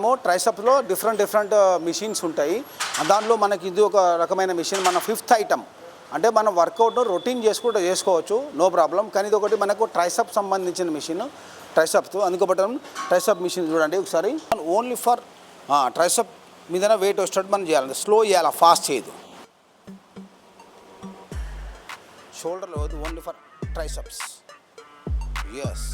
మనము ట్రైసెప్స్లో different machines ఉంటాయి. దానిలో మనకి ఇది ఒక రకమైన మిషన్. మన 5th ఐటమ్ అంటే మనం వర్కౌట్ రొటీన్ చేసుకోవచ్చు, నో ప్రాబ్లం. కానీ ఇది ఒకటి మనకు ట్రైసెప్ సంబంధించిన మిషన్, ట్రైసెప్స్. అందుకోబట్టి ట్రైసెప్ మిషన్ చూడండి ఒకసారి. ఓన్లీ ఫర్ ట్రైసెప్ మీదనే వెయిట్ వచ్చేటట్టు మనం చేయాలి. స్లో చేయాలి, ఫాస్ట్ చేయదు. షోల్డర్లో ఓన్లీ ఫర్ ట్రైసెప్స్. ఎస్,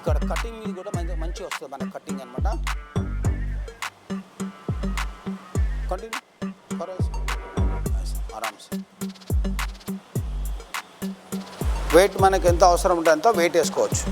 ఇక్కడ కటింగ్ మీద కూడా మంచిగా వస్తుంది మనకు కటింగ్ అనమాట. కంటిన్యూ ఆరామ్స్. వెయిట్ మనకి ఎంత అవసరం ఉంటే అంత వెయిట్ వేసుకోవచ్చు.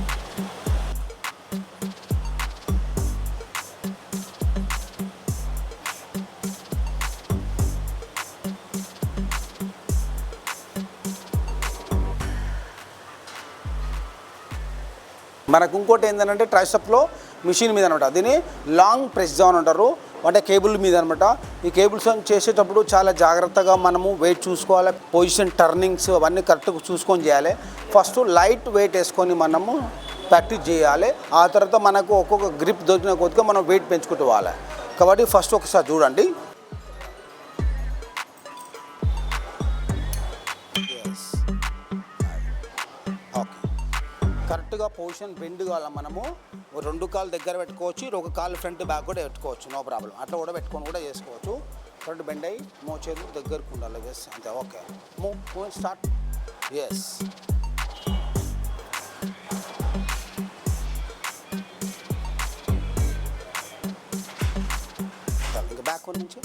మనకు ఇంకోటి ఏంటంటే ట్రైసెప్లో మిషన్ మీద అనమాట, దీన్ని లాంగ్ ప్రెస్ డౌన్ అంటారు, అంటే కేబుల్ మీద అనమాట. ఈ కేబుల్స్ చేసేటప్పుడు చాలా జాగ్రత్తగా మనము వెయిట్ చూసుకోవాలి, పొజిషన్ టర్నింగ్స్ అవన్నీ కరెక్ట్గా చూసుకొని చేయాలి. ఫస్ట్ లైట్ వెయిట్ వేసుకొని మనము ప్రాక్టీస్ చేయాలి. ఆ తర్వాత మనకు ఒక్కొక్క గ్రిప్ దొరికిన కొద్దిగా మనం వెయిట్ పెంచుకుంటూ పోవాలి. కాబట్టి ఫస్ట్ ఒకసారి చూడండి. కరెక్ట్గా పొజిషన్ బెండ్ కావాలి. మనము 2 కాళ్ళు దగ్గర పెట్టుకోవచ్చు, 1 కాళ్ళు ఫ్రంట్ బ్యాక్ కూడా పెట్టుకోవచ్చు, నో ప్రాబ్లం. అట్లా కూడా పెట్టుకొని కూడా చేసుకోవచ్చు. ఫ్రంట్ బెండ్ అయ్యి చేతులు దగ్గరకు ఉండాలి. ఎస్, అంతే. Okay, move start. ఎస్, ఇంకా బ్యాక్ నుంచి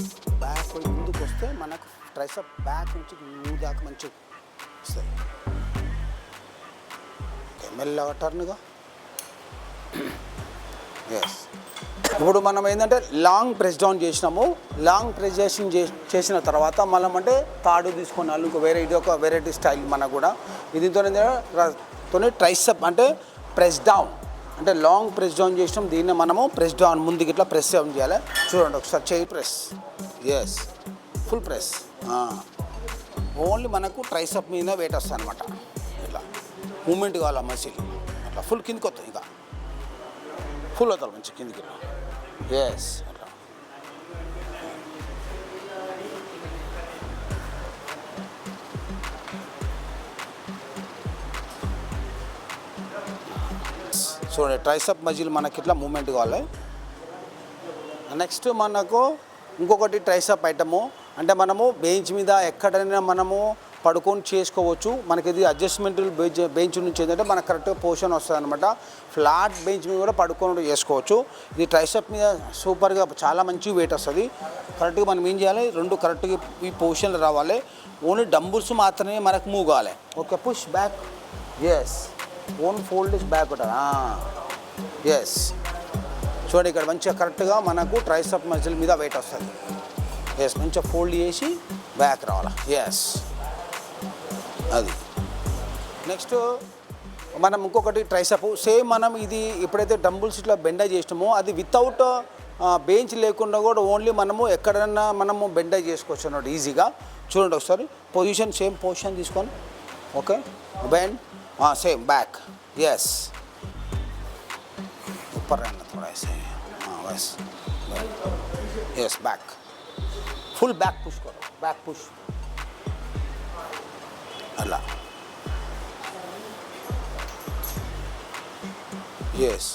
ముందుకు వస్తే మనకు ట్రైసెప్ బ్యాక్ నుంచి ముందు దాకా మంచిగా వస్తుంది. మెల్లగా టర్న్గా. ఎస్, ఇప్పుడు మనం ఏంటంటే లాంగ్ ప్రెస్ డౌన్ చేసినాము. లాంగ్ ప్రెస్ చేసిన తర్వాత మనం అంటే తాడు తీసుకున్నాను. ఇంకో ఇది ఒక వెరైటీ స్టైల్ మనకు కూడా. దీంతో ట్రైసెప్ అంటే ప్రెస్ డౌన్ అంటే లాంగ్ ప్రెస్ డౌన్ చేసినాం. దీన్ని మనము ప్రెస్ డౌన్ ముందుకి ఇట్లా ప్రెస్ డౌన్ చేయాలి. చూడండి ఒకసారి, చేయి press. Yes, full press. Only మనకు ట్రైసెప్ మీద వెయిట్ వస్తుంది అనమాట. ఇట్లా మూమెంట్ కావాలి మసిల్. అట్లా ఫుల్ కిందికి వస్తుంది, ఇంకా ఫుల్ అవుతారు మంచి కిందికి. ఎస్, అట్లా. చూడండి, ట్రైసెప్ మజిల్ మనకి ఇట్లా మూమెంట్ కావాలి. నెక్స్ట్ మనకు ఇంకొకటి ట్రైసెప్ ఐటము అంటే మనము బెంచ్ మీద ఎక్కడైనా మనము పడుకొని చేసుకోవచ్చు. మనకి ఇది అడ్జస్ట్మెంట్ బెంచ్ నుంచి ఏంటంటే మనకు కరెక్ట్గా పొజిషన్ వస్తుంది అనమాట. ఫ్లాట్ బెంచ్ మీద కూడా పడుకొని చేసుకోవచ్చు. ఇది ట్రైసెప్ మీద సూపర్గా చాలా మంచి వెయిట్ వస్తుంది. కరెక్ట్గా మనం ఏం చేయాలి, 2 కరెక్ట్గా ఈ పొజిషన్లో రావాలి. ఓన్లీ డంబుల్స్ మాత్రమే మనకు మూవ్ కావాలి. Okay, push back. Yes, own fold back ఉంటుంది. ఎస్, చూడండి ఇక్కడ మంచిగా కరెక్ట్గా మనకు ట్రైసెప్ మజిల్ మీద వెయిట్ వస్తుంది. ఎస్, మంచిగా ఫోల్డ్ చేసి బ్యాక్ రావాలి. ఎస్, అది. నెక్స్ట్ మనం ఇంకొకటి ట్రైసెప్ సేమ్ మనం ఇది ఎప్పుడైతే డంబుల్స్ ఇట్లా బెండ్ చేసినామో అది వితౌట్ బెంచ్ లేకుండా కూడా ఓన్లీ మనము ఎక్కడైనా మనము బెండ్ చేసుకోవచ్చు అన్నమాట ఈజీగా. చూడండి ఒకసారి, పొజిషన్ సేమ్ పొజిషన్ తీసుకొని. Okay, bend same back. Yes, ऊपर रहना थोड़ा ऐसे. बस. Yes, back. Full back push करो. Back push. अला. यस.